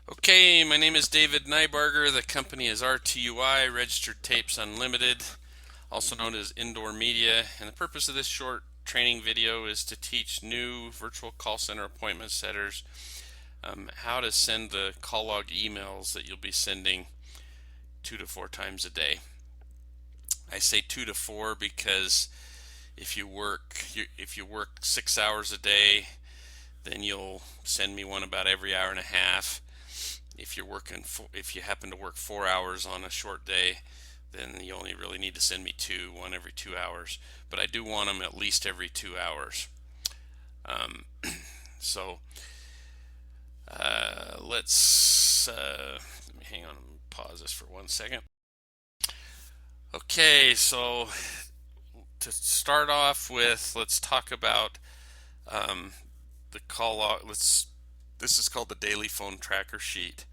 Okay, my name is David Nybarger. The company is RTUI, Registered Tapes Unlimited, also known as Indoor Media. And the purpose of this short training video is to teach new virtual call center appointment setters how to send the call log emails that you'll be sending 2 to 4 times a day. I say 2 to 4 because if you work 6 hours a day, then you'll send me one about every hour and a half. If you happen to work 4 hours on a short day, then you only really need to send me one every 2 hours. But I do want them at least every 2 hours. Um, so let me hang on and pause this for 1 second. Okay, so to start off with, let's talk about um, the call log. This is called the daily phone tracker sheet.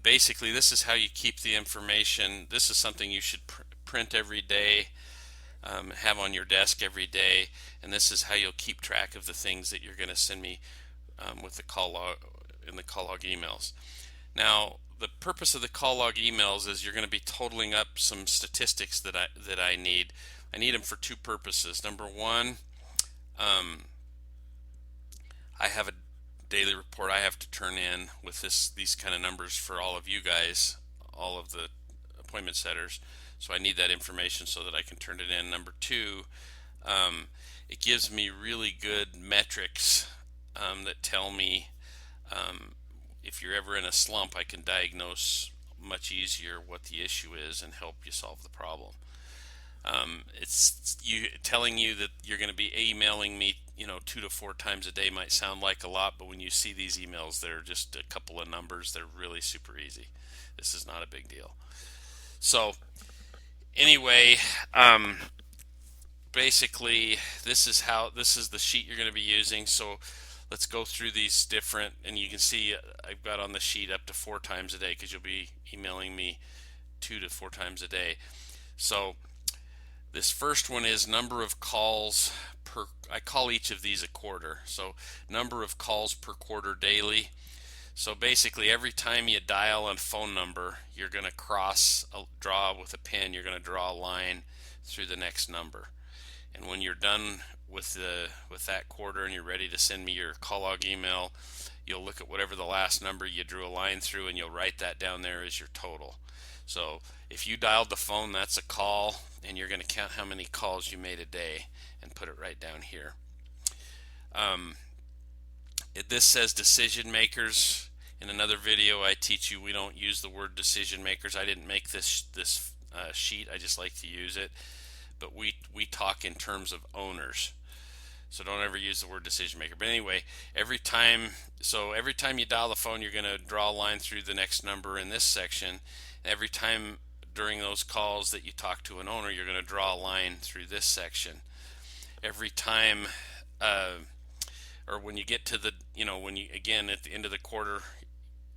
Basically, this is how you keep the information. This is something you should print every day, have on your desk every day, and this is how you'll keep track of the things that you're going to send me with the call log in the call log emails. Now, the purpose of the call log emails is you're going to be totaling up some statistics that I need. I need them for two purposes. Number one, um, I have a daily report I have to turn in with these kind of numbers for all of you guys, all of the appointment setters. So I need that information so that I can turn it in. Number two, um, it gives me really good metrics that tell me um, if you're ever in a slump, I can diagnose much easier what the issue is and help you solve the problem. It's you telling you that you're going to be emailing me, 2 to 4 times a day might sound like a lot, but when you see these emails, they're just a couple of numbers. They're really super easy. This is not a big deal. So anyway, basically, this is the sheet you're going to be using. So let's go through these different, and you can see I've got on the sheet up to 4 times a day because you'll be emailing me 2 to 4 times a day. So this first one is number of calls per, I call each of these a quarter. So number of calls per quarter daily. So basically every time you dial a phone number, you're going to draw with a pen, you're going to draw a line through the next number. And when you're done with that quarter and you're ready to send me your call log email, you'll look at whatever the last number you drew a line through and you'll write that down there as your total. So if you dialed the phone, that's a call, and you're going to count how many calls you made a day and put it right down here. Um, this says decision makers. In another video, I teach you we don't use the word decision makers. I didn't make this sheet. I just like to use it. But we talk in terms of owners. So don't ever use the word decision maker. But anyway, every time you dial the phone, you're going to draw a line through the next number in this section. Every time during those calls that you talk to an owner, you're going to draw a line through this section. Every time, or when you get to when you again at the end of the quarter,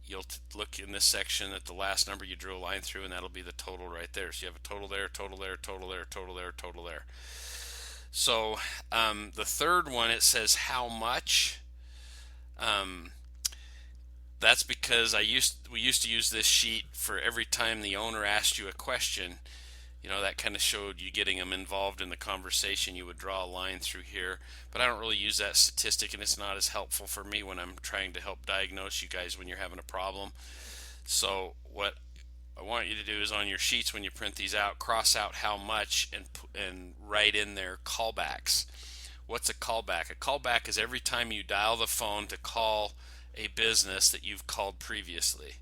you'll look in this section at the last number you drew a line through, and that'll be the total right there. So you have a total there, total there, total there, total there, total there. So the third one, it says how much. Um, that's because we used to use this sheet for every time the owner asked you a question. That kind of showed you getting them involved in the conversation. You would draw a line through here, but I don't really use that statistic, and it's not as helpful for me when I'm trying to help diagnose you guys when you're having a problem. So what I want you to do is on your sheets when you print these out, cross out how much and write in there callbacks. What's a callback? A callback is every time you dial the phone to call a business that you've called previously.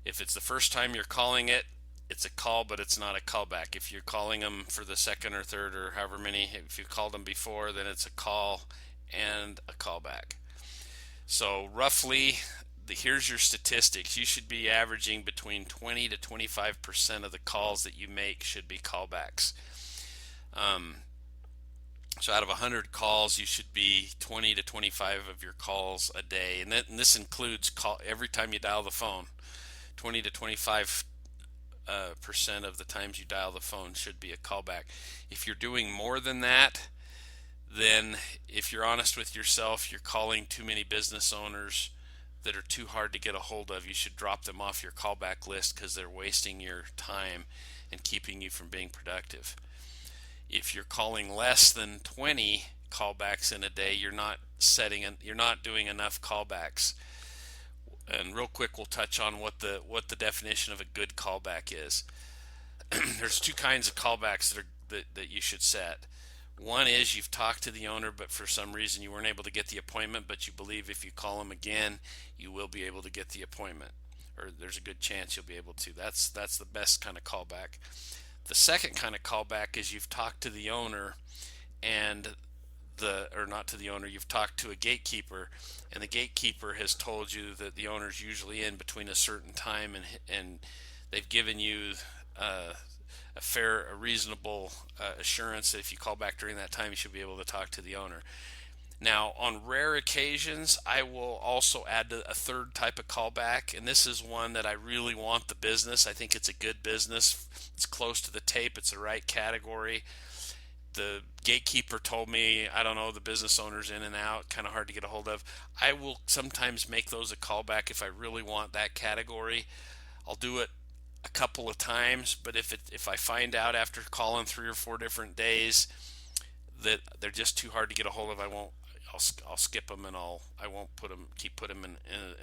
If it's the first time you're calling it, it's a call, but it's not a callback. If you're calling them for the second or third or however many, if you called them before, then it's a call and a callback. So roughly, here's your statistics. You should be averaging between 20 to 25% of the calls that you make should be callbacks. So out of 100 calls, you should be 20 to 25 of your calls a day, and this includes every time you dial the phone. 20 to 25 percent of the times you dial the phone should be a callback. If you're doing more than that, then if you're honest with yourself, you're calling too many business owners that are too hard to get a hold of, you should drop them off your callback list because they're wasting your time and keeping you from being productive. If you're calling less than 20 callbacks in a day, you're not doing enough callbacks. And real quick, we'll touch on what the definition of a good callback is. There's two kinds of callbacks that you should set. One is you've talked to the owner, but for some reason you weren't able to get the appointment, but you believe if you call them again, you will be able to get the appointment, or there's a good chance you'll be able to. That's the best kind of callback. The second kind of callback is you've talked to the owner and or not to the owner, you've talked to a gatekeeper, and the gatekeeper has told you that the owner's usually in between a certain time, and they've given you a reasonable assurance that if you call back during that time, you should be able to talk to the owner. Now, on rare occasions, I will also add a third type of callback, and this is one that I really want the business. I think it's a good business. It's close to the tape. It's the right category. The gatekeeper told me, I don't know, the business owner's in and out, kind of hard to get a hold of. I will sometimes make those a callback if I really want that category. I'll do it a couple of times, but if I find out after calling 3 or 4 different days that they're just too hard to get a hold of, I'll skip them, and I won't keep put them in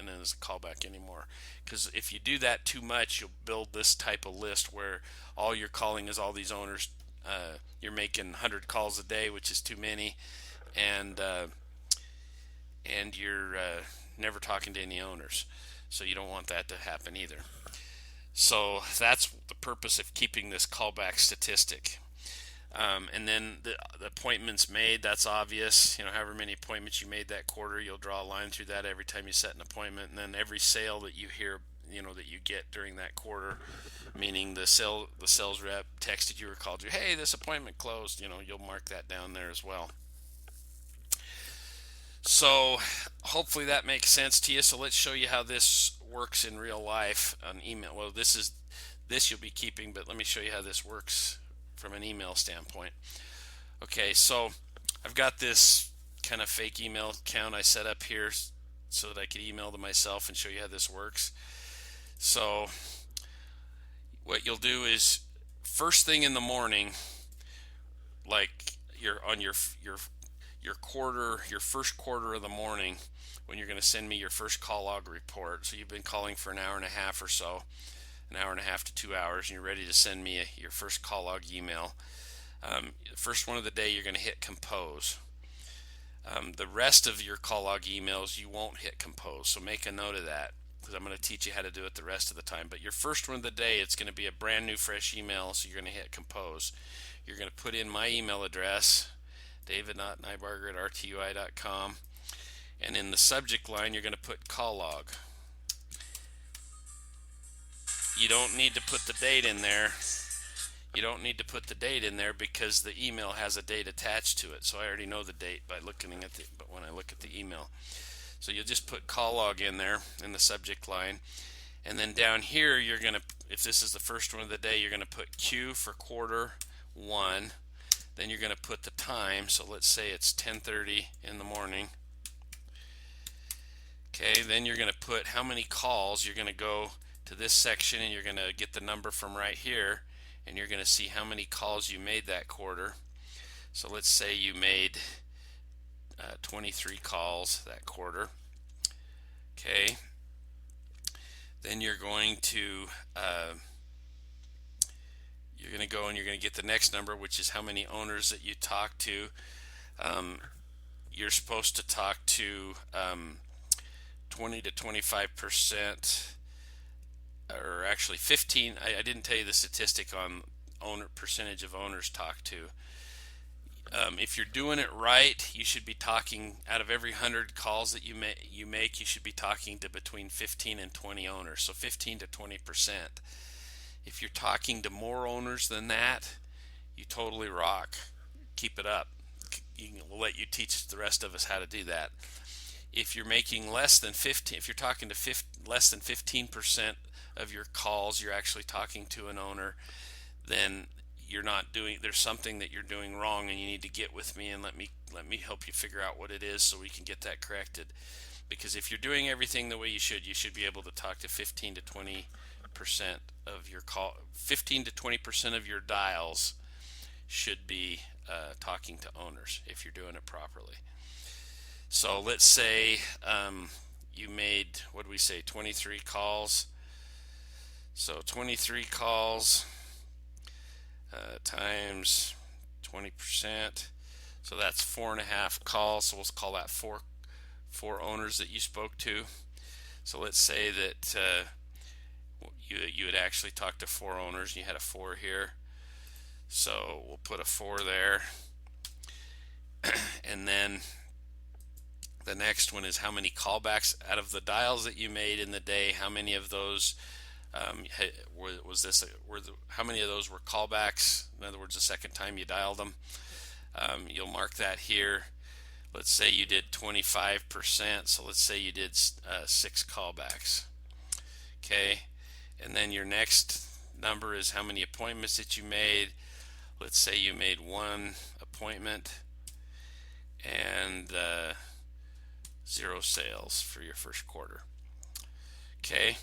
as a callback anymore. Because if you do that too much, you'll build this type of list where all you're calling is all these owners. You're making 100 calls a day, which is too many, and you're never talking to any owners. So you don't want that to happen either. So that's the purpose of keeping this callback statistic. And then the appointments made, that's obvious. However many appointments you made that quarter, you'll draw a line through that every time you set an appointment. And then every sale that you hear, that you get during that quarter, meaning the sales rep texted you or called you, hey, this appointment closed, you'll mark that down there as well. So hopefully that makes sense to you. So let's show you how this works in real life on email. Well, this you'll be keeping, but let me show you how this works from an email standpoint. Okay, so I've got this kind of fake email account I set up here so that I could email to myself and show you how this works. So what you'll do is first thing in the morning, like you're on your first quarter of the morning, when you're going to send me your first call log report. So you've been calling for an hour and a half or so, an hour and a half to 2 hours, and you're ready to send me your first call log email. The first one of the day, you're going to hit compose. The rest of your call log emails, you won't hit compose. So make a note of that, because I'm going to teach you how to do it the rest of the time. But your first one of the day, it's going to be a brand new fresh email, so you're going to hit compose. You're going to put in my email address, david.nybarger@rtui.com, and in the subject line you're going to put call log. You don't need to put the date in there. You don't need to put the date in there because the email has a date attached to it. So I already know the date by looking at when I look at the email. So you'll just put call log in there in the subject line, and then down here you're going to, if this is the first one of the day, you're going to put Q for quarter 1. Then you're going to put the time, so let's say it's 10:30 in the morning. Okay, then you're going to put how many calls. You're going to go to this section and you're going to get the number from right here, and you're going to see how many calls you made that quarter. So let's say you made 23 calls that quarter. Okay, then you're going to go and you're going to get the next number, which is how many owners that you talk to. You're supposed to talk to 20 to 25%, or actually 15. I didn't tell you the statistic on percentage of owners talked to. If you're doing it right, you should be talking, out of every 100 calls that you make, you should be talking to between 15 and 20 owners, so 15 to 20%. If you're talking to more owners than that, you totally rock. Keep it up. We'll let you teach the rest of us how to do that. If you're making less than 15, if you're talking to less than 15% of your calls, you're actually talking to an owner, then there's something that you're doing wrong, and you need to get with me and let me help you figure out what it is so we can get that corrected. because if you're doing everything the way you should be able to talk to 15 to 20% of your call. 15 to 20% of your dials should be talking to owners if you're doing it properly. So let's say you made, what do we say, 23 calls. So 23 calls times 20%. So that's 4.5 calls. So we'll call that four owners that you spoke to. So let's say that you had actually talked to 4 owners and you had a 4 here. So we'll put a 4 there. And then the next one is how many callbacks out of the dials that you made in the day. How many of those how many of those were callbacks? In other words, the second time you dialed them. You'll mark that here. Let's say you did 25%, so let's say you did 6 callbacks. Okay, and then your next number is how many appointments that you made. Let's say you made 1 appointment and 0 sales for your first quarter. Okay,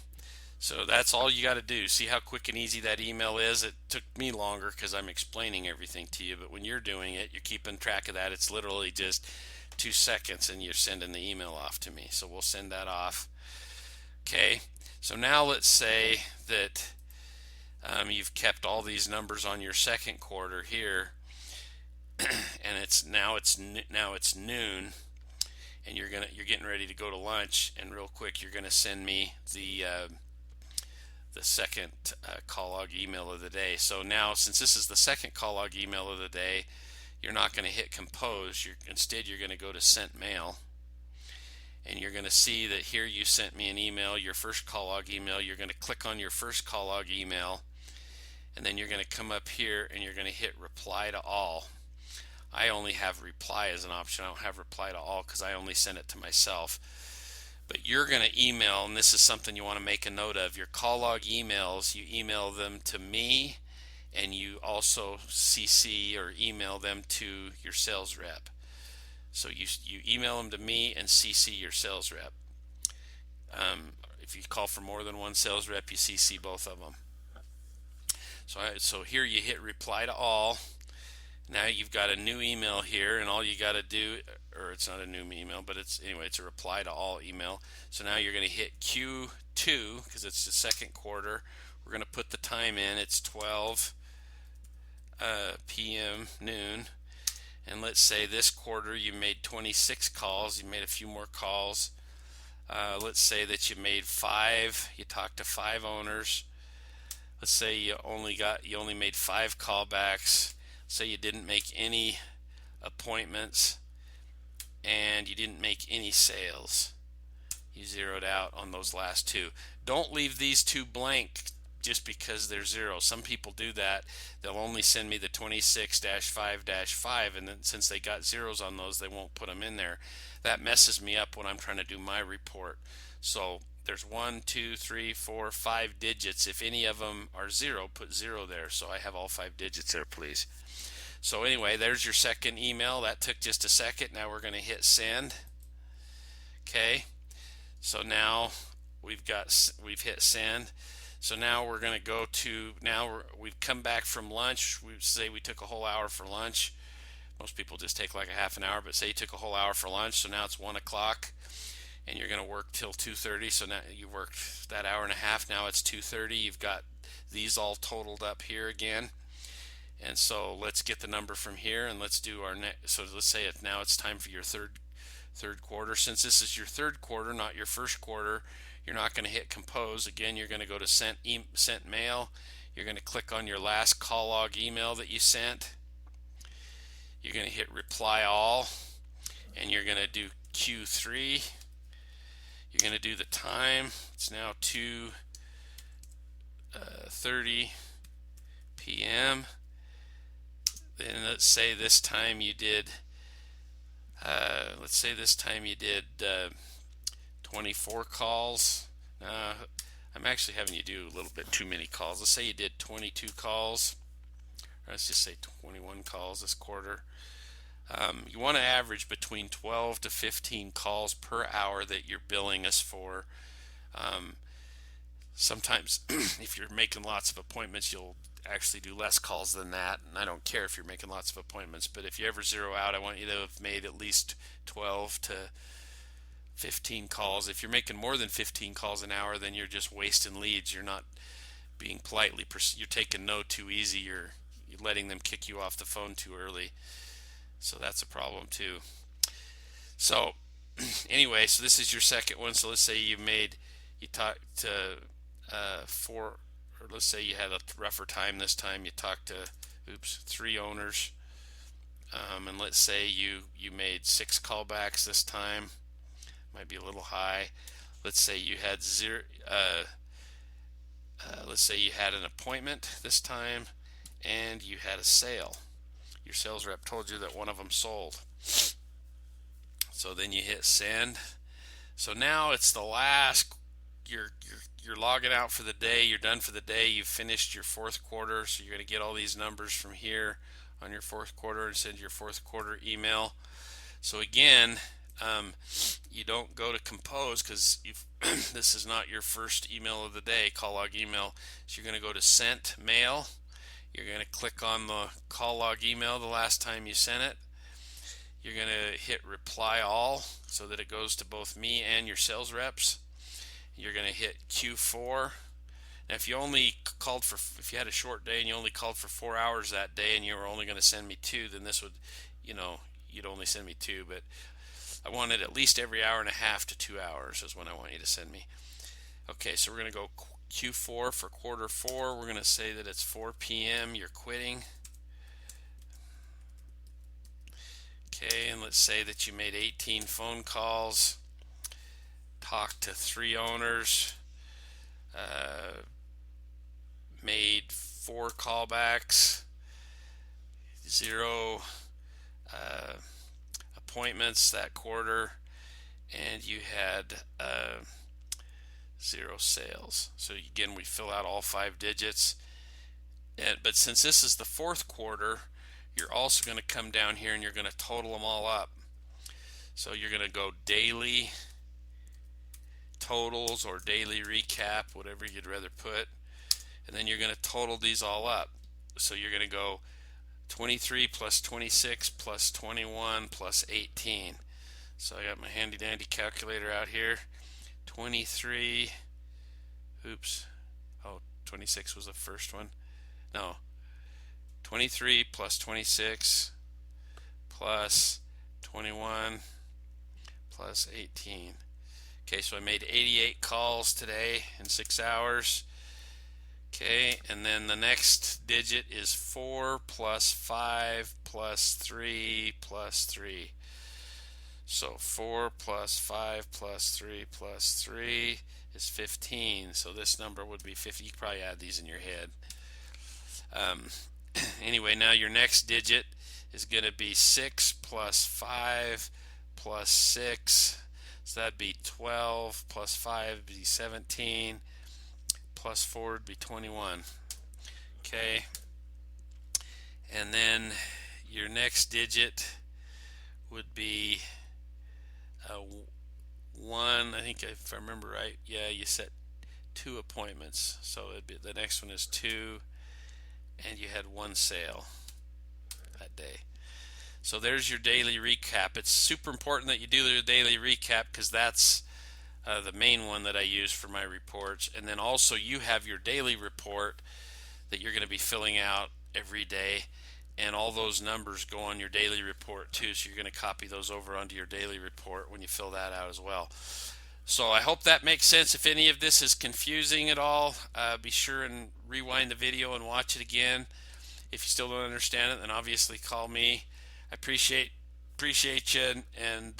so that's all you got to do. See how quick and easy that email is? It took me longer because I'm explaining everything to you, but when you're doing it, you're keeping track of that. It's literally just 2 seconds and you're sending the email off to me. So we'll send that off. Okay, so now let's say that you've kept all these numbers on your second quarter here, and it's noon, and you're getting ready to go to lunch, and real quick you're gonna send me the second call log email of the day. So now, since this is the second call log email of the day, you're not going to hit compose. Instead, you're going to go to sent mail, and you're going to see that here you sent me an email, your first call log email. You're going to click on your first call log email, and then you're going to come up here and you're going to hit reply to all. I only have reply as an option. I don't have reply to all because I only send it to myself. But you're going to email, and this is something you want to make a note of, your call log emails, you email them to me, and you also CC or email them to your sales rep. So you email them to me and CC your sales rep. If you call for more than one sales rep, you CC both of them. So here you hit reply to all. Now you've got a new email here, and all you got to do, or it's not a new email, but it's a reply to all email. So now you're going to hit Q2 because it's the second quarter. We're going to put the time in. It's 12 p.m. noon, and let's say this quarter you made 26 calls. You made a few more calls. Let's say that you made 5. You talked to 5 owners. Let's say you only made 5 callbacks. Say you didn't make any appointments and you didn't make any sales. You zeroed out on those last 2. Don't leave these 2 blank just because they're 0. Some people do that. They'll only send me the 26-5-5, and then since they got zeros on those, they won't put them in there. That messes me up when I'm trying to do my report. So there's 1, 2, 3, 4, 5 digits. If any of them are 0, put 0 there. So I have all 5 digits there, please. So anyway, there's your second email. That took just a second. Now we're going to hit send. Okay. So now we've hit send. So now we're going to go to, we've come back from lunch. We say we took a whole hour for lunch. Most people just take like a half an hour, but say you took a whole hour for lunch. So now it's 1 o'clock and you're going to work till 2:30. So now you worked that hour and a half. Now it's 2:30. You've got these all totaled up here again. And so let's get the number from here, and let's do our next. So let's say now it's time for your third quarter. Since this is your third quarter, not your first quarter, you're not going to hit compose. Again, you're going to go to sent mail. You're going to click on your last call log email that you sent. You're going to hit reply all, and you're going to do Q3. You're going to do the time. It's now 2:30 p.m. Then let's say this time you did 24 calls. I'm actually having you do a little bit too many calls. Let's say you did 22 calls. Or let's just say 21 calls this quarter. You want to average between 12 to 15 calls per hour that you're billing us for. Um, Sometimes if you're making lots of appointments, you'll actually do less calls than that. And I don't care if you're making lots of appointments, but if you ever zero out, I want you to have made at least 12 to 15 calls. If you're making more than 15 calls an hour, then you're just wasting leads. You're not being politely, you're taking no too easy. You're letting them kick you off the phone too early. So that's a problem too. So anyway, so this is your second one. So let's say you talked to four, or let's say you had a rougher time this time. You talked to, three owners, and let's say you made 6 callbacks this time. Might be a little high. Let's say you had zero. Let's say you had an appointment this time, and you had a sale. Your sales rep told you that one of them sold. So then you hit send. So now it's the last. You're logging out for the day. You're done for the day. You've finished your fourth quarter. So you're going to get all these numbers from here on your fourth quarter and send your fourth quarter email. So again, you don't go to compose because this is not your first email of the day, call log email. So you're going to go to sent mail. You're going to click on the call log email the last time you sent it. You're going to hit reply all so that it goes to both me and your sales reps. You're going to hit Q4. Now if if you had a short day and you only called for 4 hours that day and you were only going to send me 2, then this would, you'd only send me 2, but I want it at least every hour and a half to 2 hours is when I want you to send me. Okay, so we're going to go Q4 for quarter 4. We're going to say that it's 4 p.m. You're quitting. Okay, and let's say that you made 18 phone calls, talked to 3 owners, made 4 callbacks, 0 appointments that quarter, and you had 0 sales. So again, we fill out all 5 digits. But since this is the fourth quarter, you're also going to come down here and you're going to total them all up. So you're going to go daily totals or daily recap, whatever you'd rather put, and then you're going to total these all up. So you're going to go 23 plus 26 plus 21 plus 18. So I got my handy dandy calculator out here. 23, 26 was the first one. No, 23 plus 26 plus 21 plus 18. Okay, so I made 88 calls today in 6 hours. Okay, and then the next digit is 4 plus 5 plus 3 plus 3. So 4 plus 5 plus 3 plus 3 is 15. So this number would be 50. You could probably add these in your head. Anyway, now your next digit is going to be 6 plus 5 plus 6. So that'd be 12 plus 5 would be 17 plus 4 would be 21. Okay, and then your next digit would be 1. I think if I remember right, yeah, you set 2 appointments. So it'd be, the next one is 2, and you had 1 sale that day. So there's your daily recap. It's super important that you do your daily recap because that's the main one that I use for my reports. And then also you have your daily report that you're going to be filling out every day, and all those numbers go on your daily report too. So you're going to copy those over onto your daily report when you fill that out as well. So I hope that makes sense. If any of this is confusing at all, be sure and rewind the video and watch it again. If you still don't understand it, then obviously call me. I appreciate you, and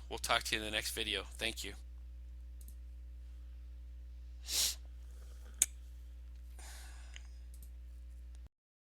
we'll talk to you in the next video. Thank you.